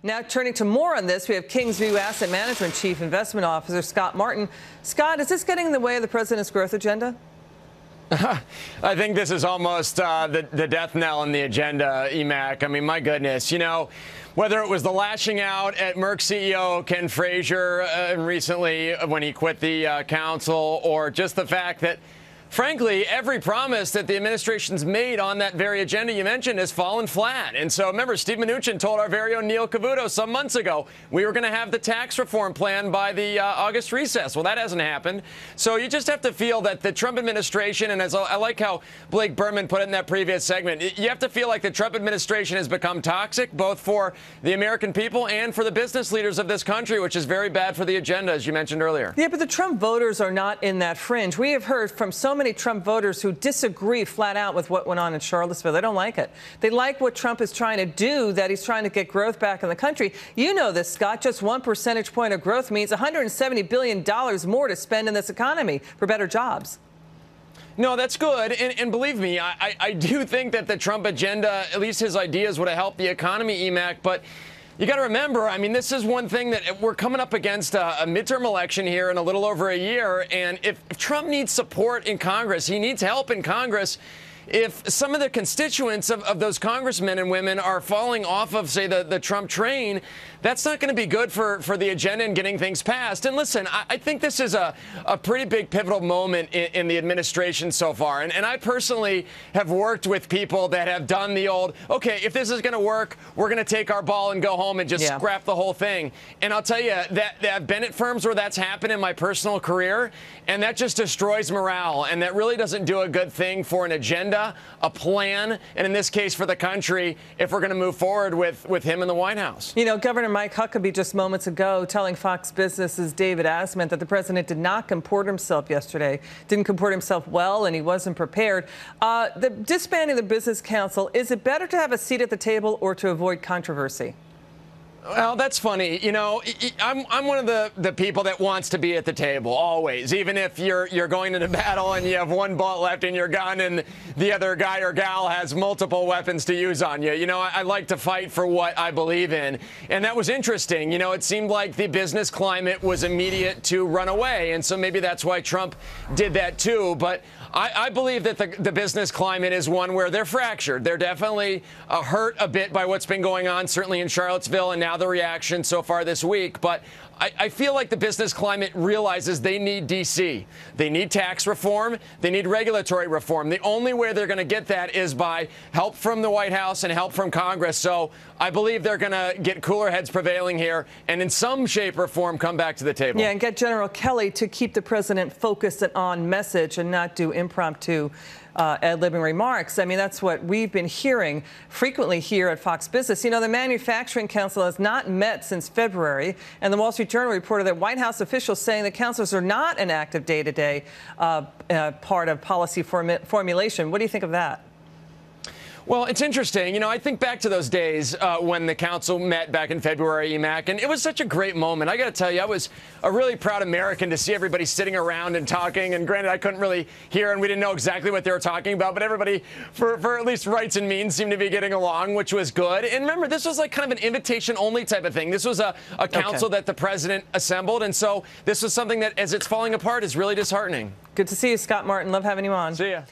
Now, turning to more on this, we have Kingsview Asset Management Chief Investment Officer Scott Martin. Scott, is this getting in the way of the president's growth agenda? I think this is almost the death knell in the agenda, Emac. I mean, my goodness, you know, whether it was the lashing out at Merck CEO Ken Frazier recently when he quit the council, or just the fact that, frankly, every promise that the administration's made on that very agenda you mentioned has fallen flat. And so, remember, Steve Mnuchin told our very own Neil Cavuto some months ago we were going to have the tax reform plan by the August recess. Well, that hasn't happened. So you just have to feel that the Trump administration, and as I like how Blake Berman put it in that previous segment, you have to feel like the Trump administration has become toxic, both for the American people and for the business leaders of this country, which is very bad for the agenda, as you mentioned earlier. Yeah, but the Trump voters are not in that fringe. We have heard from so many Trump voters who disagree flat out with what went on in Charlottesville. They don't like it. They like what Trump is trying to do, that he's trying to get growth back in the country. You know this, Scott. Just 1 percentage point of growth means $170 billion more to spend in this economy for better jobs. No, that's good. And believe me, I do think that the Trump agenda, at least his ideas, would have helped the economy, Emac. But you got to remember, I mean, this is one thing that we're coming up against a midterm election here in a little over a year. And if Trump needs support in Congress, he needs help in Congress. If some of the constituents of those congressmen and women are falling off of, say, the Trump train, that's not going to be good for the agenda and getting things passed. And listen, I think this is a pretty big pivotal moment in the administration so far. And I personally have worked with people that have done the old, okay, if this is going to work, we're going to take our ball and go home and just scrap the whole thing. And I'll tell you, that Bennett firms where that's happened in my personal career, and that just destroys morale. And that really doesn't do a good thing for an agenda, a plan, and in this case for the country, if we're going to move forward with him in the White House. You know, Governor Mike Huckabee just moments ago telling Fox Business's David Asman that the president did not comport himself yesterday, didn't comport himself well, and he wasn't prepared. The disbanding the Business Council, is it better to have a seat at the table or to avoid controversy? Well, that's funny. You know, I'm one of the people that wants to be at the table always, even if you're going into battle and you have one bullet left in your gun and the other guy or gal has multiple weapons to use on you. You know, I like to fight for what I believe in. And that was interesting. You know, it seemed like the business climate was immediate to run away. And so maybe that's why Trump did that, too. But I believe that the business climate is one where they're fractured. They're definitely hurt a bit by what's been going on, certainly in Charlottesville, and now the reaction so far this week. But I feel like the business climate realizes they need D.C. They need tax reform. They need regulatory reform. The only way they're going to get that is by help from the White House and help from Congress. So I believe they're going to get cooler heads prevailing here and in some shape or form come back to the table. Yeah, and get General Kelly to keep the president focused and on message and not do impromptu ad-libbing remarks. I mean, that's what we've been hearing frequently here at Fox Business. You know, the Manufacturing Council has not met since February, and the Wall Street Journal reported that White House officials saying that councils are not an active day-to-day part of policy formulation. What do you think of that? Well, it's interesting. You know, I think back to those days when the council met back in February, Emac, and it was such a great moment. I got to tell you, I was a really proud American to see everybody sitting around and talking. And granted, I couldn't really hear and we didn't know exactly what they were talking about, but everybody, for at least rights and means, seemed to be getting along, which was good. And remember, this was like kind of an invitation-only type of thing. This was a council that the president assembled. And so this was something that, as it's falling apart, is really disheartening. Good to see you, Scott Martin. Love having you on. See ya.